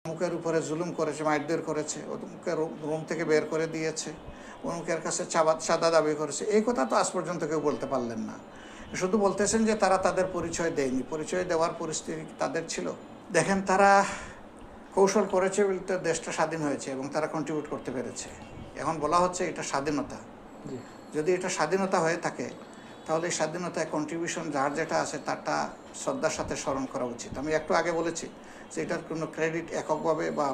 অমুকের উপরে জুলুম করেছে, মারধর করেছে, অমুকে রুম থেকে বের করে দিয়েছে, অমুকের কাছে চাঁদা দাবি করেছে, এই কথা তো আজ পর্যন্ত কেউ বলতে পারলেন না। শুধু বলতেছেন যে তারা তাদের পরিচয় দেয়নি, পরিচয় দেওয়ার পরিস্থিতি তাদের ছিল। দেখেন, তারা কৌশল করেছে বলতে দেশটা স্বাধীন হয়েছে এবং তারা কন্ট্রিবিউট করতে পেরেছে। এখন বলা হচ্ছে এটা স্বাধীনতা। যদি এটা স্বাধীনতা হয়ে থাকে তাহলে এই স্বাধীনতায় কন্ট্রিবিউশন যার যেটা আছে তারটা শ্রদ্ধার সাথে স্মরণ করা উচিত। আমি একটু আগে বলেছি যে এটার কোনো ক্রেডিট এককভাবে বা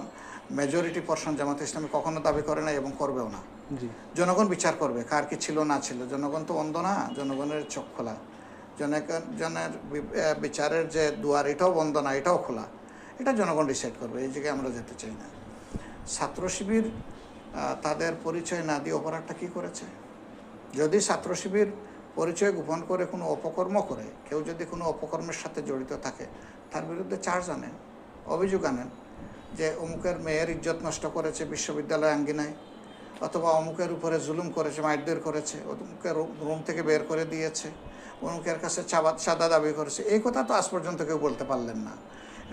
মেজরিটি পারসন জামাত ইসলামী কখনো দাবি করে না এবং করবেও না। জনগণ বিচার করবে কার কি ছিল না ছিল। জনগণ তো অন্ধ না, জনগণের চোখ খোলা। জনের বিচারের যে দুয়ার এটাও বন্ধ না, এটাও খোলা। এটা জনগণ ডিসাইড করবে, এই জায়গায় আমরা যেতে চাই না। ছাত্র শিবির তাদের পরিচয় না দিয়ে অপরাধটা কী করেছে? যদি ছাত্র শিবির পরিচয় গোপন করে কোনো অপকর্ম করে, কেউ যদি কোনো অপকর্মের সাথে জড়িত থাকে, তার বিরুদ্ধে চার্জ আনেন, অভিযোগ আনেন যে অমুকের মেয়ের ইজ্জত নষ্ট করেছে বিশ্ববিদ্যালয় আঙ্গিনায়, অথবা অমুকের উপরে জুলুম করেছে, মারধর করেছে, অমুকে রুম থেকে বের করে দিয়েছে, অমুকের কাছে চাঁদা দাবি করেছে। এই কথা তো আজ পর্যন্ত কেউ বলতে পারলেন না।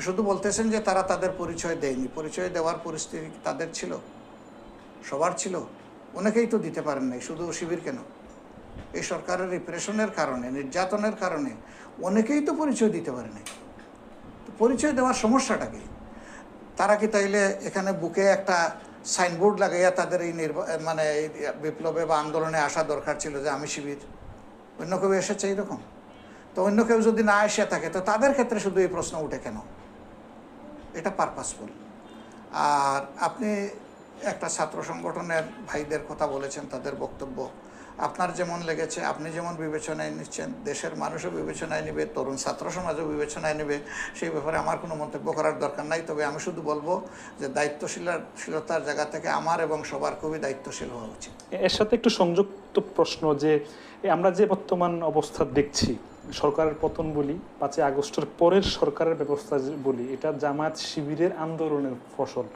শুধু বলতেছেন যে তারা তাদের পরিচয় দেয়নি, পরিচয় দেওয়ার পরিস্থিতি তাদের ছিল, সবার ছিল। অনেকেই তো দিতে পারেন নাই, শুধু শিবির কেন। এই সরকারের রিপ্রেশনের কারণে, নির্যাতনের কারণে অনেকেই তো পরিচয় দিতে পারে নাই। তো পরিচয় দেওয়ার সমস্যাটা কি? তারা কি তাইলে এখানে বুকে একটা সাইনবোর্ড লাগাইয়া তাদের এই মানে এই বিপ্লবে বা আন্দোলনে আসা দরকার ছিল যে আমি শিবির? অন্য কেউ এসেছে এইরকম? তো অন্য কেউ যদি না এসে থাকে তো তাদের ক্ষেত্রে শুধু এই প্রশ্ন উঠে কেন? এটা পারপাসফুল। আর আপনি একটা ছাত্র সংগঠনের ভাইদের কথা বলেছেন, তাদের বক্তব্য আপনার যেমন লেগেছে, আপনি যেমন বিবেচনায় নিচ্ছেন, দেশের মানুষও বিবেচনায় নেবে, তরুণ ছাত্র সমাজও বিবেচনায় নেবে। সেই ব্যাপারে আমার কোনো মন্তব্য করার দরকার নাই। তবে আমি শুধু বলবো যে দায়িত্বশীলতার জায়গা থেকে আমার এবং সবার খুবই দায়িত্বশীল হওয়া উচিত। এর সাথে একটু সংযুক্ত প্রশ্ন যে আমরা যে বর্তমান অবস্থা দেখছি, সরকারের পতন বলি, 5ই আগস্টের পরের সরকারের ব্যবস্থা বলি, এটা জামায়াত শিবিরের আন্দোলনের ফসল।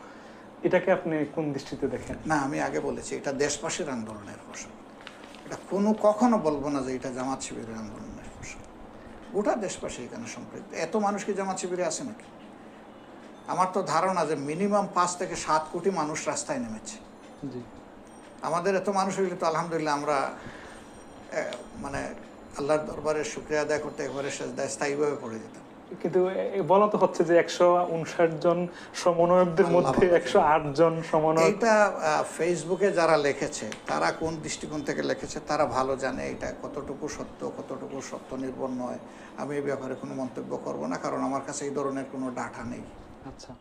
এটাকে আপনি কোন দৃষ্টিতে দেখেন? না, আমি আগে বলেছি এটা দেশবাসীর আন্দোলনের ফসল। এটা কখনো বলবো না যে এটা জামাত শিবিরের আন্দোলনের ফসল। গোটা দেশবাসী এখানে সম্পৃক্ত। এত মানুষ কি জামাত শিবিরে আছে নাকি? আমার তো ধারণা যে মিনিমাম 5 থেকে 7 কোটি মানুষ রাস্তায় নেমেছে। আমাদের এত মানুষ হইলে তো আলহামদুলিল্লাহ আমরা মানে আল্লাহর দরবারে শুকরিয়া আদায় করতে একবারে সেজদায় স্থায়ীভাবে পড়ে যেতাম। কিন্তু বলা তো হচ্ছে যে 159 জন সমন্বয়কদের মধ্যে 108 জন সমন্বয়ক। এইটা ফেসবুকে যারা লিখেছে তারা কোন দৃষ্টিকোণ থেকে লিখেছে তারা ভালো জানে এটা কতটুকু সত্য, কতটুকু সত্য নির্ভর নয়। আমি এই ব্যাপারে কোনো মন্তব্য করব না, কারণ আমার কাছে এই ধরনের কোনো ডাটা নেই। আচ্ছা।